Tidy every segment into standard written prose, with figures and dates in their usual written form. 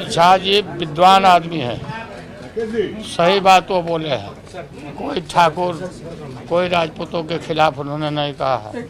झा जी विद्वान आदमी है, सही बात वो बोले हैं। कोई ठाकुर कोई राजपूतों के खिलाफ उन्होंने नहीं कहा है।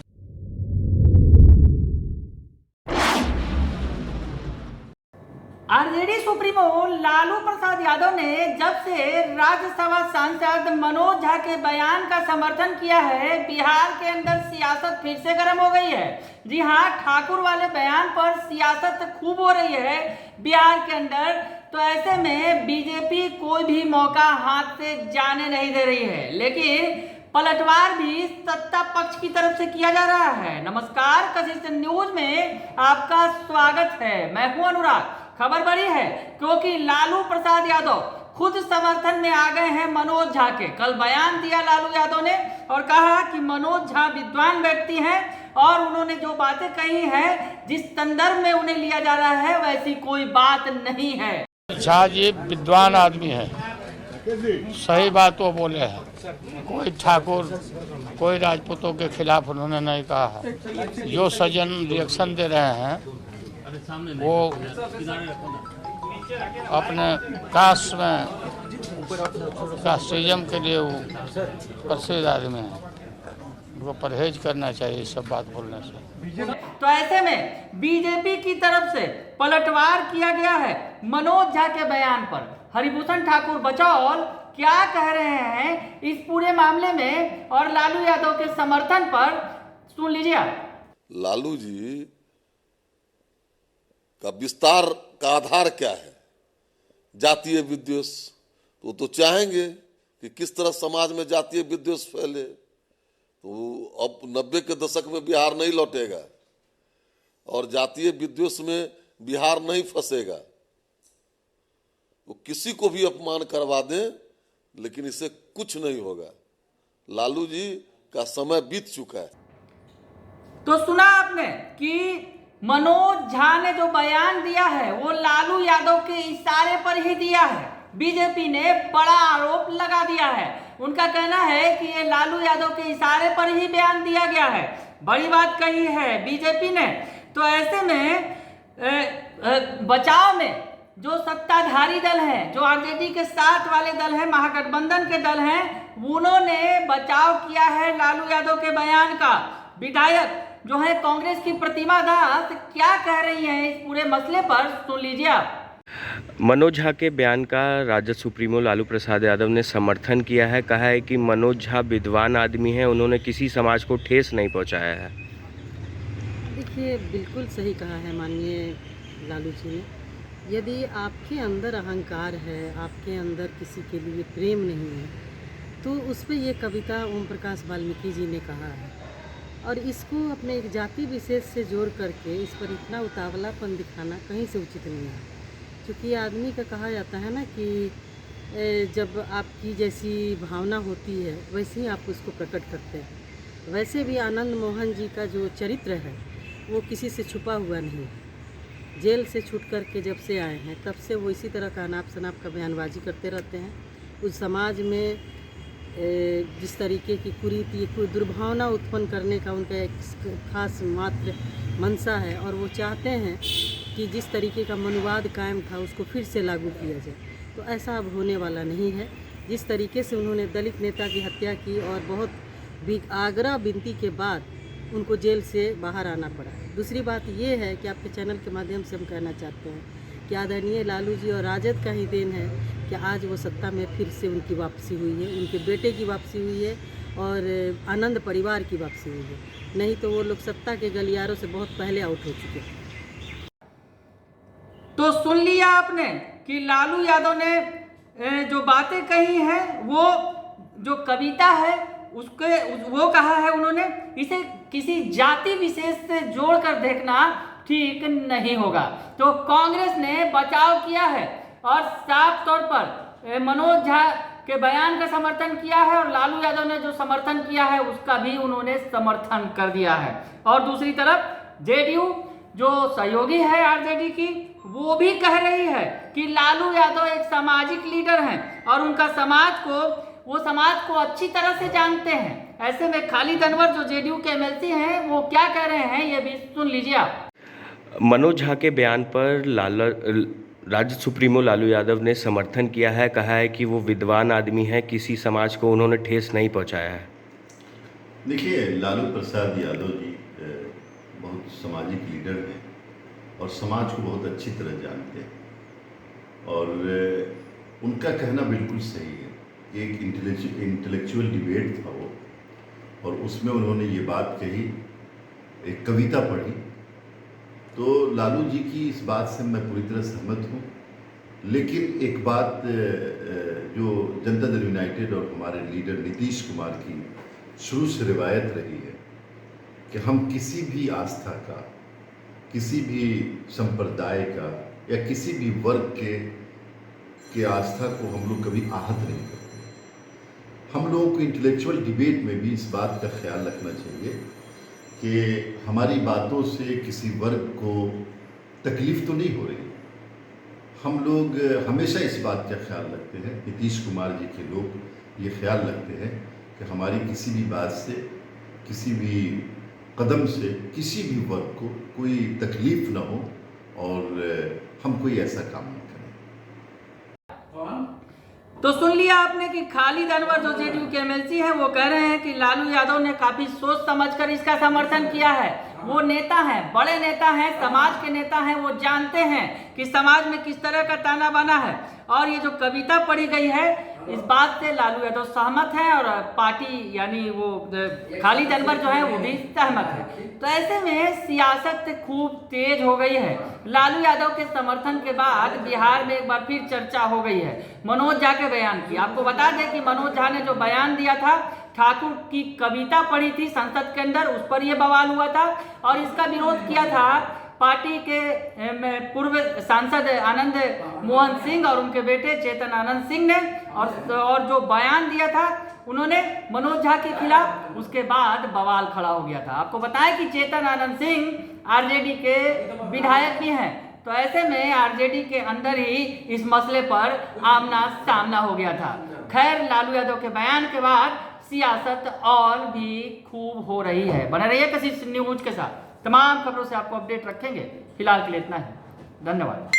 आरजेडी सुप्रीमो लालू प्रसाद यादव ने जब से राज्यसभा सांसद मनोज झा के बयान का समर्थन किया है, बिहार के अंदर सियासत फिर से गर्म हो गई है। जी हां, ठाकुर वाले बयान पर सियासत खूब हो रही है बिहार के अंदर। तो ऐसे में बीजेपी कोई भी मौका हाथ से जाने नहीं दे रही है, लेकिन पलटवार भी सत्ता पक्ष की तरफ से किया जा रहा है। नमस्कार, कशिश न्यूज में आपका स्वागत है। मैं हूं अनुराग। खबर बड़ी है क्योंकि लालू प्रसाद यादव खुद समर्थन में आ गए हैं मनोज झा के। कल बयान दिया लालू यादव ने और कहा कि मनोज झा विद्वान व्यक्ति हैं और उन्होंने जो बातें कही हैं, जिस संदर्भ में उन्हें लिया जा रहा है, वैसी कोई बात नहीं है। झा जी विद्वान आदमी है, सही बात वो बोले हैं। कोई ठाकुर कोई राजपूतों के खिलाफ उन्होंने नहीं कहा है। जो सज्जन रिएक्शन दे रहे हैं वो अपने कास्ट में कास्टिज्म के लिए वो प्रसिद्ध आदमी है। उनको परहेज करना चाहिए सब बात बोलने से। तो ऐसे में बीजेपी की तरफ से पलटवार किया गया है मनोज झा के बयान पर। हरिभूषण ठाकुर बचौल क्या कह रहे हैं इस पूरे मामले में और लालू यादव के समर्थन पर, सुन लीजिए आप। लालू जी का विस्तार का आधार क्या है? जातीय विद्वेष। तो चाहेंगे कि किस तरह समाज में जातीय विद्वेष फैले। तो अब 90 के दशक में बिहार नहीं लौटेगा और जातीय विद्वेष में बिहार नहीं फंसेगा। वो किसी को भी अपमान करवा दें, लेकिन इससे कुछ नहीं होगा। लालू जी का समय बीत चुका है। तो सुना आपने कि मनोज झा ने जो बयान दिया है वो लालू यादव के इशारे पर ही दिया है। बीजेपी ने बड़ा आरोप लगा दिया है। उनका कहना है कि ये लालू यादव के इशारे पर ही बयान दिया गया है। बड़ी बात कही है बीजेपी ने। तो ऐसे में बचाव में जो सत्ताधारी दल हैं, जो आरजेडी के साथ वाले दल हैं, महागठबंधन के दल हैं, उन्होंने बचाव किया है लालू यादव के बयान का। विधायक जो है कांग्रेस की प्रतिमा दास क्या कह रही हैं इस पूरे मसले पर, सुन लीजिए आप। मनोज झा के बयान का राजद सुप्रीमो लालू प्रसाद यादव ने समर्थन किया है। कहा है कि मनोज झा विद्वान आदमी हैं, उन्होंने किसी समाज को ठेस नहीं पहुंचाया है। देखिए, बिल्कुल सही कहा है माननीय लालू जी ने। यदि आपके अंदर अहंकार है, आपके अंदर किसी के लिए प्रेम नहीं है, तो उस पर ये कविता ओम प्रकाश वाल्मीकि जी ने कहा है। और इसको अपने एक जाति विशेष से जोड़ करके इस पर इतना उतावलापन दिखाना कहीं से उचित नहीं है। क्योंकि आदमी का कहा जाता है ना कि जब आपकी जैसी भावना होती है वैसे ही आप उसको प्रकट करते हैं। वैसे भी आनंद मोहन जी का जो चरित्र है वो किसी से छुपा हुआ नहीं है। जेल से छूट करके जब से आए हैं तब से वो इसी तरह का अनाप शनाप का बयानबाजी करते रहते हैं। उस समाज में जिस तरीके की कुरीति, कोई दुर्भावना उत्पन्न करने का उनका एक खास मात्र मंशा है और वो चाहते हैं कि जिस तरीके का मनुवाद कायम था उसको फिर से लागू किया जाए। तो ऐसा अब होने वाला नहीं है। जिस तरीके से उन्होंने दलित नेता की हत्या की और बहुत आग्रह विनती के बाद उनको जेल से बाहर आना पड़ा। दूसरी बात ये है कि आपके चैनल के माध्यम से हम कहना चाहते हैं कि आदरणीय लालू जी और राजद का ही देन है कि आज वो सत्ता में फिर से उनकी वापसी हुई है, उनके बेटे की वापसी हुई है और आनंद परिवार की वापसी हुई है। नहीं तो वो लोग सत्ता के गलियारों से बहुत पहले आउट हो चुके हैं। तो सुन लिया आपने कि लालू यादव ने जो बातें कही हैं, वो जो कविता है उसके वो कहा है उन्होंने, इसे किसी जाति विशेष से जोड़कर देखना ठीक नहीं होगा। तो कांग्रेस ने बचाव किया है और साफ तौर पर मनोज झा के बयान का समर्थन किया है और लालू यादव ने जो समर्थन किया है उसका भी उन्होंने समर्थन कर दिया है। और दूसरी तरफ जेडीयू जो सहयोगी है आरजेडी की, वो भी कह रही है कि लालू यादव एक सामाजिक लीडर हैं और उनका समाज को अच्छी तरह से जानते हैं। ऐसे में खालिद अनवर जो जेडीयू के एमएलसी हैं वो क्या कह रहे हैं ये भी सुन लीजिए आप। मनोज झा के बयान पर राजद सुप्रीमो लालू यादव ने समर्थन किया है, कहा है कि वो विद्वान आदमी है, किसी समाज को उन्होंने ठेस नहीं पहुंचाया है। देखिए, लालू प्रसाद यादव जी बहुत सामाजिक लीडर हैं और समाज को बहुत अच्छी तरह जानते हैं और उनका कहना बिल्कुल सही है। एक इंटेलेक्चुअल डिबेट था वो और उसमें उन्होंने ये बात कही, एक कविता पढ़ी, तो लालू जी की इस बात से मैं पूरी तरह सहमत हूँ। लेकिन एक बात जो जनता दल यूनाइटेड और हमारे लीडर नीतीश कुमार की शुरू से रिवायत रही है कि हम किसी भी आस्था का, किसी भी संप्रदाय का या किसी भी वर्ग के आस्था को हम लोग कभी आहत नहीं करते। हम लोगों को इंटेलेक्चुअल डिबेट में भी इस बात का ख्याल रखना चाहिए कि हमारी बातों से किसी वर्ग को तकलीफ तो नहीं हो रही। हम लोग हमेशा इस बात का ख्याल रखते हैं, नीतीश कुमार जी के लोग ये ख्याल रखते हैं कि हमारी किसी भी बात से, किसी भी कदम से किसी भी वर्ग को कोई तकलीफ ना हो और हम कोई ऐसा काम न करें। तो सुन लिया आपने कि खालिद अनवर जो जेडीयू के एमएलसी हैं वो कह रहे हैं कि लालू यादव ने काफी सोच समझकर इसका समर्थन किया है। वो नेता हैं, बड़े नेता हैं, समाज के नेता हैं, वो जानते हैं कि समाज में किस तरह का ताना बाना है। और ये जो कविता पढ़ी गई है इस बात से लालू यादव सहमत हैं और पार्टी यानी वो खालिद अनवर जो है वो भी सहमत है। तो ऐसे में सियासत खूब तेज हो गई है। लालू यादव के समर्थन के बाद बिहार में एक बार फिर चर्चा हो गई है मनोज झा के बयान की। आपको बता दें कि मनोज झा ने जो बयान दिया था, ठाकुर की कविता पढ़ी थी संसद के अंदर, उस पर यह बवाल हुआ था और इसका विरोध किया था पार्टी के पूर्व सांसद आनंद मोहन सिंह और उनके बेटे चेतन आनंद सिंह ने। और जो बयान दिया था उन्होंने मनोज झा के खिलाफ, उसके बाद बवाल खड़ा हो गया था। आपको बताएं कि चेतन आनंद सिंह आरजेडी के विधायक भी हैं। तो ऐसे में आरजेडी के अंदर ही इस मसले पर आमना सामना हो गया था। खैर, लालू यादव के बयान के बाद सियासत और भी खूब हो रही है। बने रहिए किसी न्यूज के साथ, तमाम खबरों से आपको अपडेट रखेंगे। फिलहाल के लिए इतना ही, धन्यवाद।